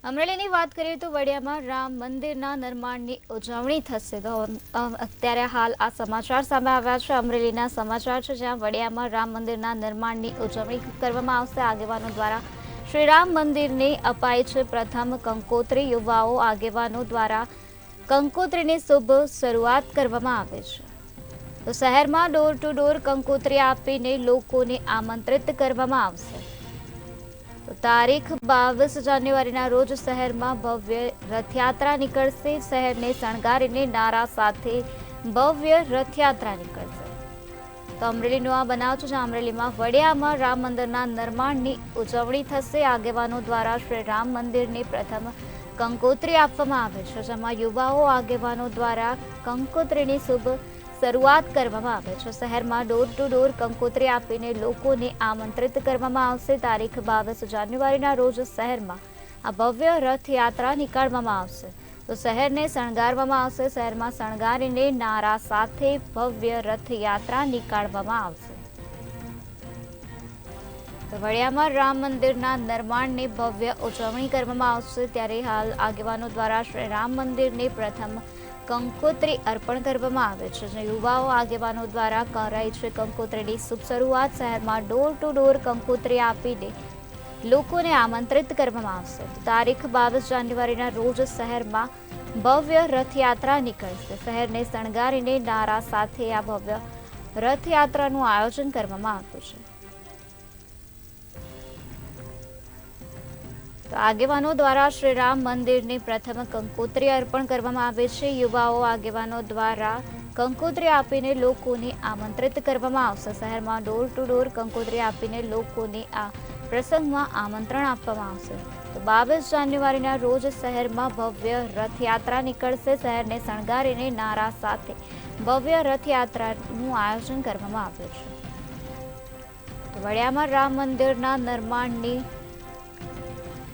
અમરેલીની વાત કરીએ તો વડિયામાં રામ મંદિરના નિર્માણની ઉજવણી થશે તો અત્યારે હાલ આ સમાચાર સામે આવ્યા છે। અમરેલીના સમાચાર છે, જ્યાં વડિયામાં રામ મંદિરના નિર્માણની ઉજવણી કરવામાં આવશે। આગેવાનો દ્વારા શ્રી રામ મંદિરને અપાય છે પ્રથમ કંકોત્રી। યુવાઓ આગેવાનો દ્વારા કંકોત્રીની શુભ શરૂઆત કરવામાં આવે છે। તો શહેરમાં ડોર ટુ ડોર કંકોત્રી આપીને લોકોને આમંત્રિત કરવામાં આવશે। તારીખ 22 જાન્યુઆરીના રોજ શહેરમાં ભવ્ય રથયાત્રા નીકળશે। શહેરને શણગારીને નારા સાથે ભવ્ય રથયાત્રા નીકળશે। તો અમરેલીનો આ બનાવ છે, જ્યાં અમરેલીમાં વડિયામાં રામ મંદિરના નિર્માણની ઉજવણી થશે। આગેવાનો દ્વારા શ્રી રામ મંદિરની પ્રથમ કંકોત્રી આપવામાં આવે છે, જેમાં યુવાઓ આગેવાનો દ્વારા કંકોત્રીની શુભ શરૂઆત કરવામાં આવે છે। શહેરમાં ડોર ટુ ડોર કંકોત્રી આપીને લોકોને આમંત્રિત કરવામાં આવશે। તારીખ 22 જાન્યુઆરીના રોજ શહેરમાં આ ભવ્ય રથયાત્રા નીકાળવામાં આવશે। તો શહેરને શણગારવામાં આવશે। શહેરમાં શણગારીને નારા સાથે ભવ્ય રથયાત્રા નીકાળવામાં આવશે। તો વડિયામાં રામ મંદિરના નિર્માણની ભવ્ય ઉજવણી કરવામાં આવશે। ત્યારે હાલ આગેવાનો દ્વારા શ્રી રામ મંદિરની પ્રથમ કંકોત્રી અર્પણ કરવામાં આવે છે, જે યુવાઓ આગેવાનો દ્વારા કરાઈ છે કંકોત્રીની શુભ શરૂઆત। શહેરમાં ડોર ટુ ડોર કંકોત્રી આપીને લોકોને આમંત્રિત કરવામાં આવશે। તારીખ 22 જાન્યુઆરીના રોજ શહેરમાં ભવ્ય રથયાત્રા નીકળશે। શહેરને શણગારીને નારા સાથે આ ભવ્ય રથયાત્રાનું આયોજન કરવામાં આવ્યું છે। તો આગેવાનો દ્વારા શ્રી રામ મંદિરની પ્રથમ કંકોત્રી અર્પણ કરવામાં આવે છે। યુવાઓ આગેવાનો દ્વારા કંકોત્રી આપીને લોકોને આમંત્રિત કરવામાં આવશે। શહેરમાં ડોર ટુ ડોર કંકોત્રી આપીને લોકોને આ પ્રસંગમાં આમંત્રણ આપવામાં આવશે। તો 22 જાન્યુઆરીના રોજ શહેરમાં ભવ્ય રથયાત્રા નીકળશે। શહેરને શણગારીને નારા સાથે ભવ્ય રથયાત્રાનું આયોજન કરવામાં આવ્યું છે। તો વડિયામાં રામ મંદિરના નિર્માણની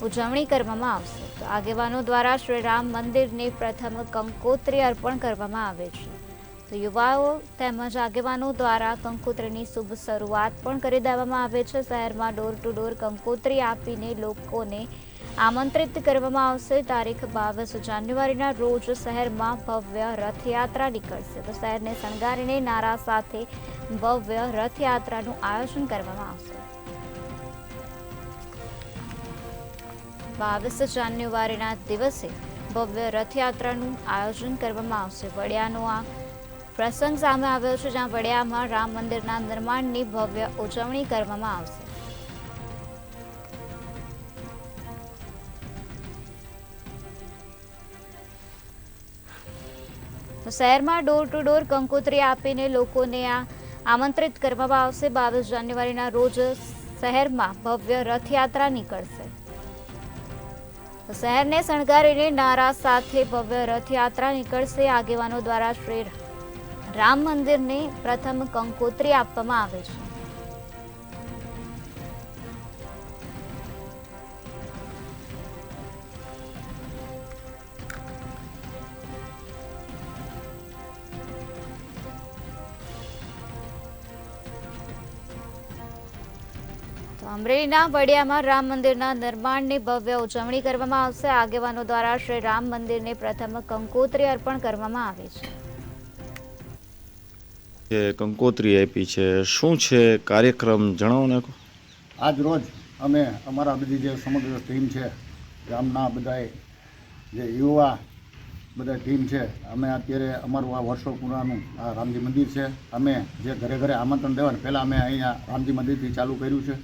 ઉજવણી કરવામાં આવશે। તો આગેવાનો દ્વારા શ્રી રામ મંદિરની પ્રથમ કંકોત્રી અર્પણ કરવામાં આવે છે। તો યુવાઓ તેમજ આગેવાનો દ્વારા કંકોત્રીની શુભ શરૂઆત પણ કરી દેવામાં આવે છે। શહેરમાં ડોર ટુ ડોર કંકોત્રી આપીને લોકોને આમંત્રિત કરવામાં આવશે। તારીખ 22 જાન્યુઆરીના રોજ શહેરમાં ભવ્ય રથયાત્રા નીકળશે। તો શહેરને શણગારીને નારા સાથે ભવ્ય રથયાત્રાનું આયોજન કરવામાં આવશે। 22 જાન્યુઆરીના દિવસે ભવ્ય રથયાત્રાનું આયોજન કરવામાં આવશે। વડિયાનો આ પ્રસંગ સામે આવ્યો છે, જ્યાં વડિયામાં રામ મંદિરના નિર્માણની ભવ્ય ઉજવણી કરવામાં આવશે। તો શહેરમાં ડોર ટુ ડોર કંકોત્રી આપીને લોકોને આમંત્રિત કરવામાં આવશે। 22 જાન્યુઆરીના રોજ શહેરમાં ભવ્ય રથયાત્રા નીકળશે। શહેરને શણગારીને નારા સાથે ભવ્ય રથયાત્રા નીકળશે। આગેવાનો દ્વારા શ્રી રામ મંદિરને પ્રથમ કંકોત્રી આપવામાં આવે છે। અમરેલીના વડિયામાં રામ મંદિરના નિર્માણની ભવ્ય ઉજવણી કરવામાં આવશે। આગેવાનો દ્વારા શ્રી રામ મંદિરને પ્રથમ કંકોત્રી અર્પણ કરવામાં આવી છે। કંકોત્રી આપી છે, શું છે કાર્યક્રમ જણાવો ને। આજ રોજ અમે અમારા બધી જે સમગ્ર ટીમ છે, ગામના બધાય જે યુવા બધા ટીમ છે, અમે અત્યારે અમારું આ વર્ષો પુરાનું આ રામજી મંદિર છે। અમે જે ઘરે ઘરે આમંત્રણ દેવાનું પહેલાં અમે અહીંયા રામજી મંદિરથી ચાલુ કર્યું છે।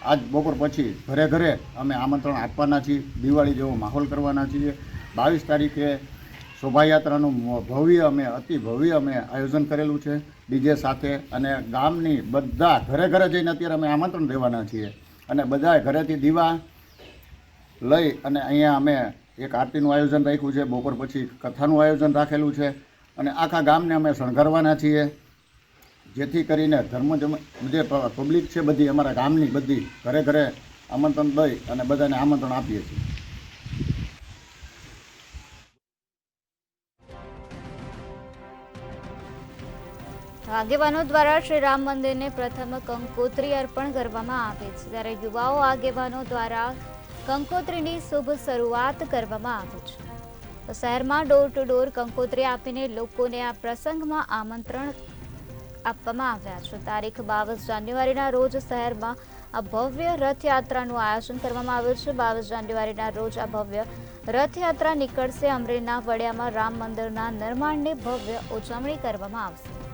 આજ બપોર પછી ઘરે ઘરે અમે આમંત્રણ આપવાના છીએ। દિવાળી જેવો માહોલ કરવાના છીએ। 22 તારીખે શોભાયાત્રાનું અતિ ભવ્ય અમે આયોજન કરેલું છે, ડીજે સાથે। અને ગામની બધા ઘરે ઘરે જઈને અત્યારે અમે આમંત્રણ દેવાના છીએ। અને બધા ઘરેથી દીવા લઈ અને અહીંયા અમે એક આરતીનું આયોજન રાખ્યું છે। બપોર પછી કથાનું આયોજન રાખેલું છે અને આખા ગામને અમે શણગારવાના છીએ, જેથી કરીને જે પબ્લિક છે બધી અમારા ગામની બધી ઘરે ઘરે આમંત્રણ દઈ અને બધાને આમંત્રણ આપીએ છીએ। આગેવાનો દ્વારા શ્રી રામ મંદિરને પ્રથમ કંકોત્રી અર્પણ કરવામાં આવે છે। ત્યારે યુવાઓ આગેવાનો દ્વારા કંકોત્રીની શુભ શરૂઆત કરવામાં આવી છે. તો શહેરમાં ડોર ટુ ડોર કંકોત્રી આપીને લોકોને આ પ્રસંગમાં આમંત્રણ આપવામાં આવ્યા છે. તારીખ 22 જાન્યુઆરીના રોજ શહેરમાં આ ભવ્ય રથયાત્રાનું આયોજન કરવામાં આવ્યું છે. 22 જાન્યુઆરીના રોજ આ ભવ્ય રથયાત્રા નીકળશે. અમરેલીના વડિયામાં રામ મંદિરના નિર્માણની ભવ્ય ઉજવણી કરવામાં આવશે.